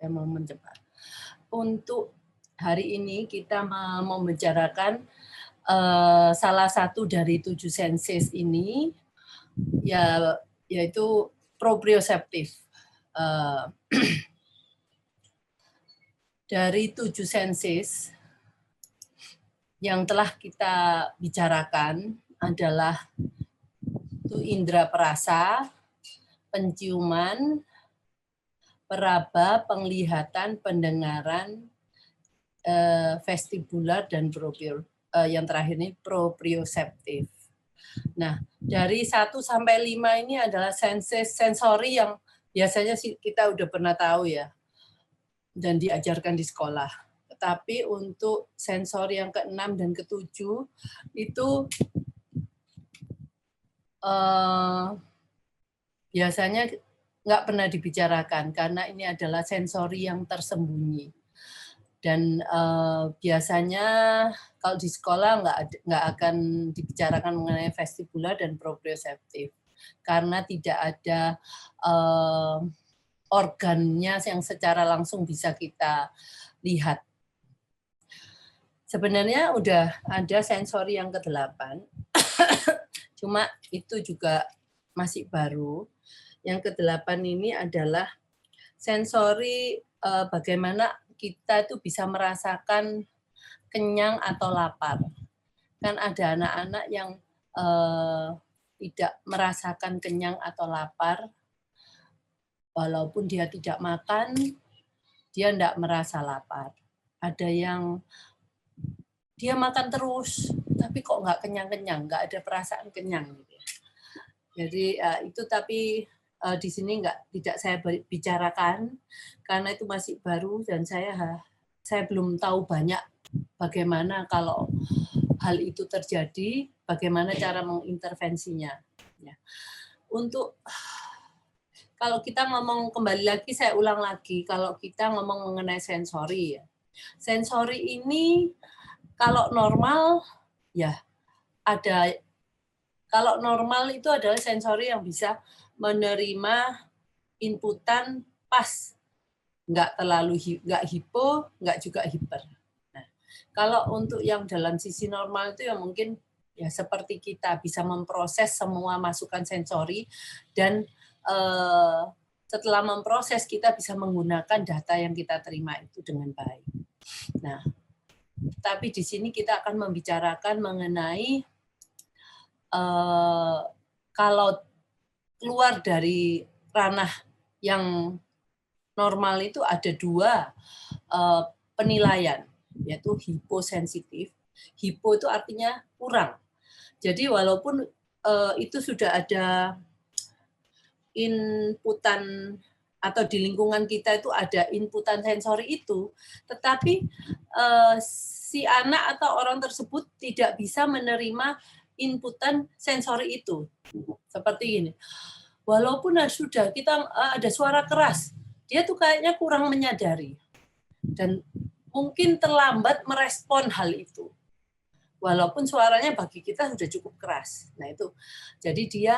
saya mau mencoba. Untuk hari ini kita mau membicarakan salah satu dari 7 senses ini, yaitu proprioceptif. Dari 7 senses yang telah kita bicarakan adalah itu indera perasa, penciuman, peraba, penglihatan, pendengaran, vestibular, dan yang terakhir ini proprioceptif. Nah, dari 1 sampai 5 ini adalah sensori yang biasanya kita udah pernah tahu ya, dan diajarkan di sekolah. Tetapi untuk sensori yang ke-6 dan ke-7 itu biasanya nggak pernah dibicarakan karena ini adalah sensori yang tersembunyi. Dan biasanya kalau di sekolah nggak akan dibicarakan mengenai vestibular dan proprioceptif karena tidak ada organnya yang secara langsung bisa kita lihat. Sebenarnya udah ada sensori yang ke-8, cuma itu juga masih baru. Yang ke-8 ini adalah sensori bagaimana kita itu bisa merasakan kenyang atau lapar. Kan ada anak-anak yang tidak merasakan kenyang atau lapar, walaupun dia tidak makan, dia tidak merasa lapar. Ada yang dia makan terus, tapi kok nggak kenyang-kenyang, nggak ada perasaan kenyang. Jadi itu tapi di sini tidak saya bicarakan karena itu masih baru dan saya belum tahu banyak bagaimana kalau hal itu terjadi, bagaimana cara mengintervensinya. Ya. Untuk kalau kita ngomong kembali lagi, saya ulang lagi, kalau kita ngomong mengenai sensori ya. Sensori ini kalau normal ya ada, kalau normal itu adalah sensori yang bisa menerima inputan pas, nggak terlalu nggak hipo, nggak juga hiper. Nah, kalau untuk yang dalam sisi normal itu yang mungkin ya seperti kita bisa memproses semua masukan sensori dan setelah memproses kita bisa menggunakan data yang kita terima itu dengan baik. Nah, tapi di sini kita akan membicarakan mengenai kalau keluar dari ranah yang normal itu ada 2 penilaian, yaitu hiposensitif. Hipo itu artinya kurang. Jadi walaupun itu sudah ada inputan atau di lingkungan kita itu ada inputan sensori itu, tetapi si anak atau orang tersebut tidak bisa menerima inputan sensori itu. Seperti ini. Walaupun sudah kita ada suara keras, dia tuh kayaknya kurang menyadari dan mungkin terlambat merespon hal itu. Walaupun suaranya bagi kita sudah cukup keras. Nah itu, jadi dia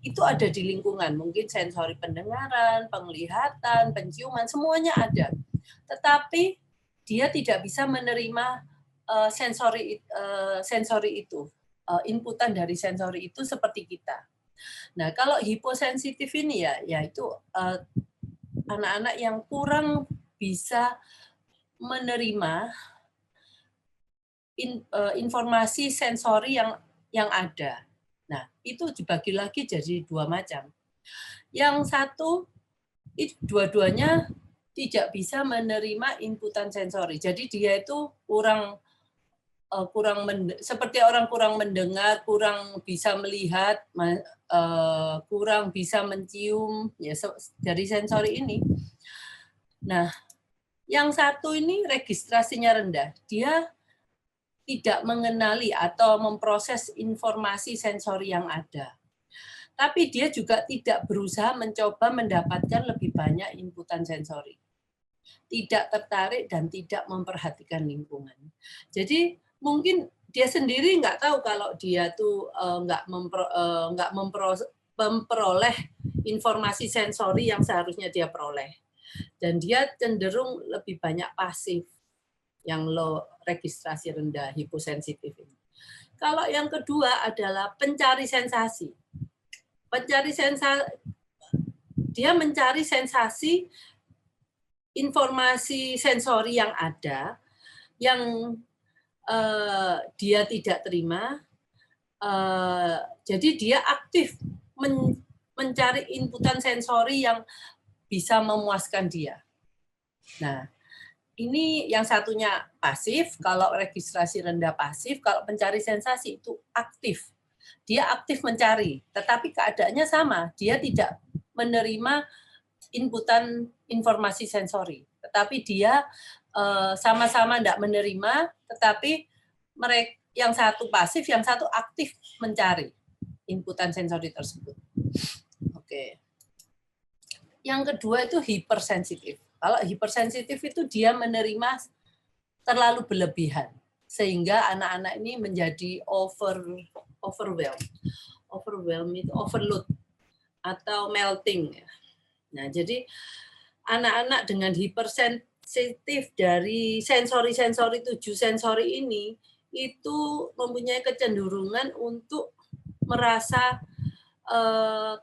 itu ada di lingkungan, mungkin sensori pendengaran, penglihatan, penciuman, semuanya ada. Tetapi dia tidak bisa menerima sensori itu, inputan dari sensori itu seperti kita. Nah, kalau hiposensitif ini yaitu anak-anak yang kurang bisa menerima informasi sensori yang ada. Nah, itu dibagi lagi jadi 2 macam. Yang satu, dua-duanya tidak bisa menerima inputan sensori. Jadi dia itu seperti orang kurang mendengar, kurang bisa melihat, kurang bisa mencium ya dari sensori ini. Nah, yang satu ini registrasinya rendah. Dia tidak mengenali atau memproses informasi sensori yang ada. Tapi dia juga tidak berusaha mencoba mendapatkan lebih banyak inputan sensori. Tidak tertarik dan tidak memperhatikan lingkungan. Jadi mungkin dia sendiri nggak tahu kalau dia tuh nggak memperoleh informasi sensori yang seharusnya dia peroleh. Dan dia cenderung lebih banyak pasif, yang low registrasi rendah, hiposensitif ini. Kalau yang kedua adalah pencari sensasi. Pencari sensasi, dia mencari sensasi informasi sensori yang ada, yang dia tidak terima, jadi dia aktif mencari inputan sensori yang bisa memuaskan dia. Nah, ini yang satunya pasif, kalau registrasi rendah pasif, kalau pencari sensasi itu aktif. Dia aktif mencari, tetapi keadaannya sama, dia tidak menerima inputan informasi sensori, tetapi dia sama-sama tidak menerima, tetapi mereka yang satu pasif, yang satu aktif mencari inputan sensori tersebut. Oke. Yang kedua itu hipersensitif. Kalau hipersensitif itu dia menerima terlalu berlebihan, sehingga anak-anak ini menjadi overwhelmed itu overload atau melting. Nah, jadi anak-anak dengan hipersensitif dari sensori-sensori 7 sensori ini itu mempunyai kecenderungan untuk merasa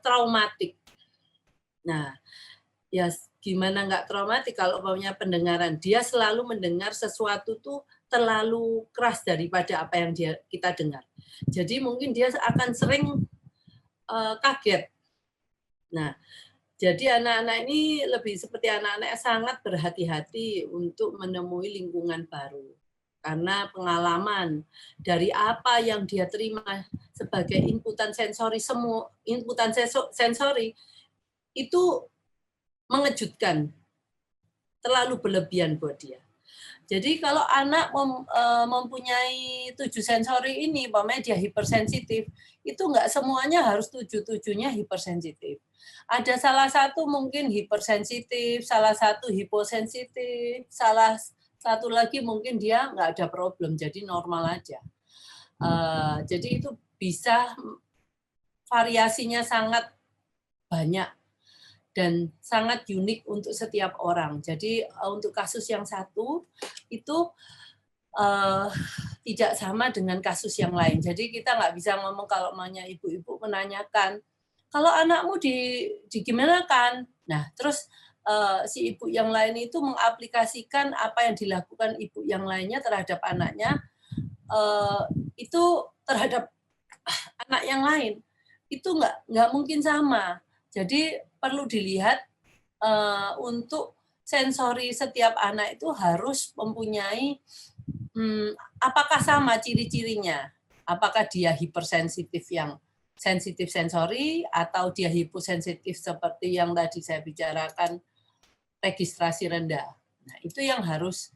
traumatik. Nah, ya gimana nggak traumatik kalau umpamanya pendengaran, dia selalu mendengar sesuatu tuh terlalu keras daripada apa yang kita dengar. Jadi mungkin dia akan sering kaget. Nah, jadi anak-anak ini lebih seperti anak-anak yang sangat berhati-hati untuk menemui lingkungan baru. Karena pengalaman dari apa yang dia terima sebagai inputan sensori, semua inputan sensori itu mengejutkan, terlalu berlebihan buat dia. Jadi kalau anak mempunyai 7 sensori ini, umpamanya dia hipersensitif, itu enggak semuanya harus 7-7-nya hipersensitif. Ada salah satu mungkin hipersensitif, salah satu hiposensitif, salah satu lagi mungkin dia enggak ada problem, jadi normal aja. Jadi itu bisa variasinya sangat banyak dan sangat unik untuk setiap orang. Jadi untuk kasus yang satu itu tidak sama dengan kasus yang lain. Jadi kita nggak bisa ngomong kalau maunya ibu-ibu menanyakan, kalau anakmu digimanakan? Nah, terus si ibu yang lain itu mengaplikasikan apa yang dilakukan ibu yang lainnya terhadap anaknya, itu terhadap anak yang lain. Itu nggak mungkin sama. Jadi perlu dilihat untuk sensori setiap anak itu harus mempunyai apakah sama ciri-cirinya. Apakah dia hipersensitif yang sensitif sensori atau dia hiposensitif seperti yang tadi saya bicarakan registrasi rendah. Nah, itu yang harus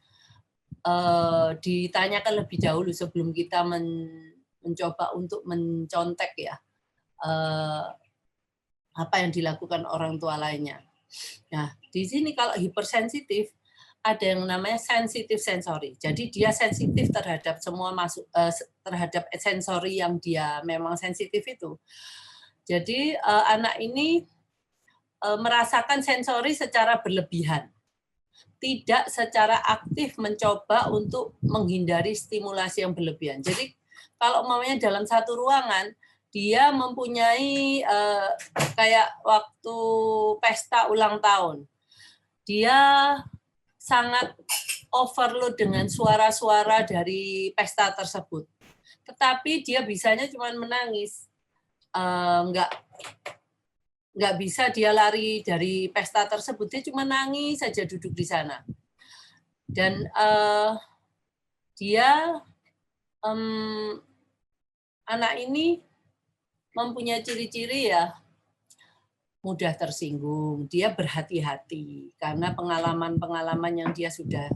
ditanyakan lebih dahulu sebelum kita mencoba untuk mencontek ya apa yang dilakukan orang tua lainnya. Nah, di sini kalau hipersensitif ada yang namanya sensitif sensori. Jadi dia sensitif terhadap semua terhadap sensori yang dia memang sensitif itu. Jadi anak ini merasakan sensori secara berlebihan. Tidak secara aktif mencoba untuk menghindari stimulasi yang berlebihan. Jadi kalau umpamanya dalam satu ruangan dia mempunyai kayak waktu pesta ulang tahun. Dia sangat overload dengan suara-suara dari pesta tersebut. Tetapi dia bisanya cuma menangis. Nggak bisa dia lari dari pesta tersebut. Dia cuma nangis saja duduk di sana. Dan dia anak ini mempunyai ciri-ciri ya mudah tersinggung, dia berhati-hati karena pengalaman-pengalaman yang dia sudah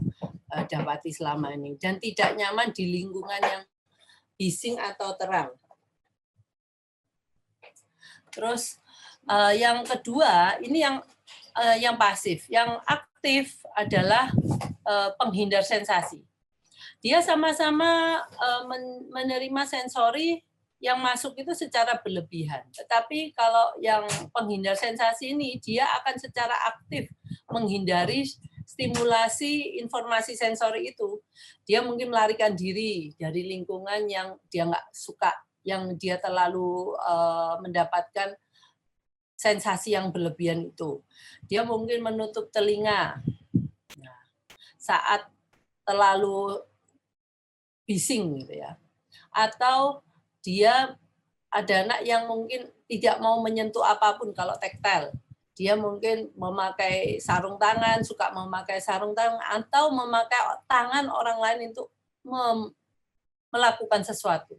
dapati selama ini dan tidak nyaman di lingkungan yang bising atau terang. Terus yang kedua ini yang pasif, yang aktif adalah penghindar sensasi. Dia sama-sama menerima sensori yang masuk itu secara berlebihan. Tetapi kalau yang penghindar sensasi ini, dia akan secara aktif menghindari stimulasi informasi sensori itu. Dia mungkin melarikan diri dari lingkungan yang dia nggak suka, yang dia terlalu mendapatkan sensasi yang berlebihan itu. Dia mungkin menutup telinga saat terlalu bising gitu ya. Atau dia ada anak yang mungkin tidak mau menyentuh apapun kalau taktil. Dia mungkin memakai sarung tangan, suka memakai sarung tangan, atau memakai tangan orang lain untuk melakukan sesuatu.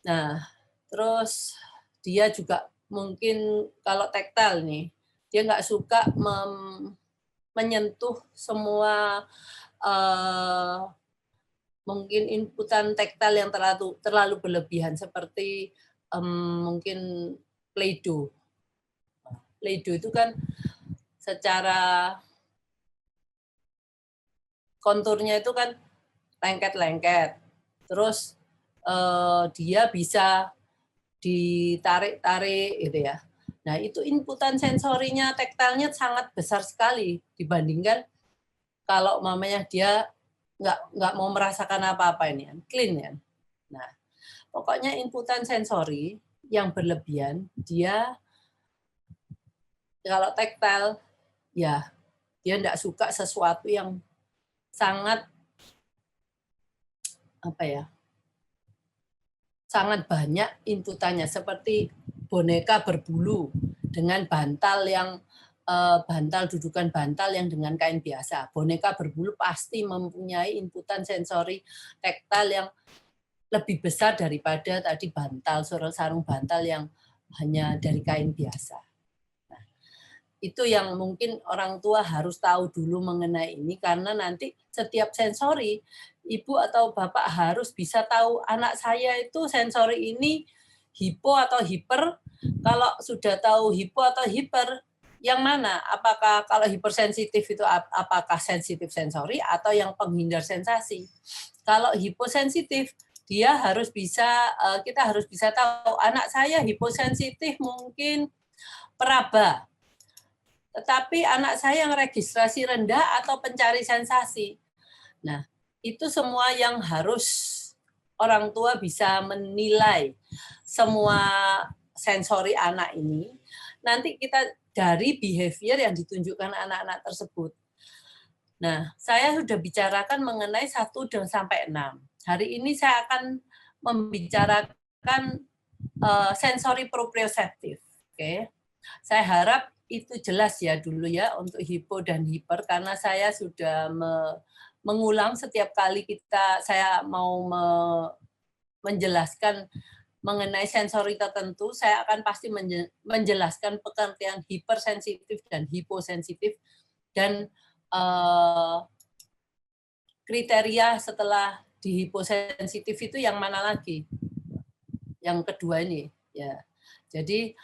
Nah, terus dia juga mungkin kalau taktil nih, dia nggak suka menyentuh semua mungkin inputan taktil yang terlalu berlebihan seperti mungkin Play-Doh. Play-Doh itu kan secara konturnya itu kan lengket-lengket. Terus dia bisa ditarik-tarik gitu ya. Nah, itu inputan sensorinya taktilnya sangat besar sekali dibandingkan kalau mamanya dia nggak mau merasakan apa-apa ini kan, clean ya. Nah, pokoknya inputan sensori yang berlebihan, dia kalau taktil ya dia nggak suka sesuatu yang sangat apa ya, sangat banyak inputannya seperti boneka berbulu dengan bantal yang dudukan bantal yang dengan kain biasa. Boneka berbulu pasti mempunyai inputan sensori taktil yang lebih besar daripada tadi bantal, sarung bantal yang hanya dari kain biasa. Nah, itu yang mungkin orang tua harus tahu dulu mengenai ini, karena nanti setiap sensori, ibu atau bapak harus bisa tahu anak saya itu sensori ini hipo atau hiper. Kalau sudah tahu hipo atau hiper, yang mana? Apakah kalau hipersensitif itu apakah sensitif sensori atau yang penghindar sensasi? Kalau hiposensitif, dia harus bisa, kita harus bisa tahu anak saya hiposensitif mungkin peraba, tetapi anak saya yang registrasi rendah atau pencari sensasi. Nah, itu semua yang harus orang tua bisa menilai semua sensori anak ini. Nanti kita dari behavior yang ditunjukkan anak-anak tersebut. Nah, saya sudah bicarakan mengenai 1 sampai 6. Hari ini saya akan membicarakan sensori proprioseptif. Oke. Saya harap itu jelas ya dulu ya untuk hipo dan hiper, karena saya sudah mengulang setiap kali saya mau menjelaskan mengenai sensori tertentu, saya akan pasti menjelaskan pengertian hipersensitif dan hiposensitif dan kriteria setelah di hiposensitif itu yang mana lagi? Yang kedua ini ya. Jadi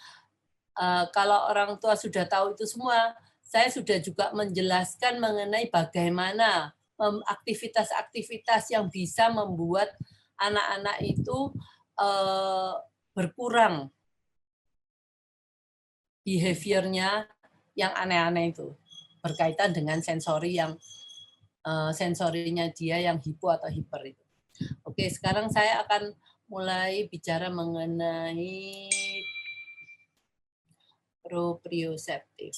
kalau orang tua sudah tahu itu semua, saya sudah juga menjelaskan mengenai bagaimana aktivitas-aktivitas yang bisa membuat anak-anak itu berkurang behaviornya yang aneh-aneh itu berkaitan dengan sensori yang sensorinya dia yang hipo atau hiper itu. Oke, sekarang saya akan mulai bicara mengenai proprioseptif.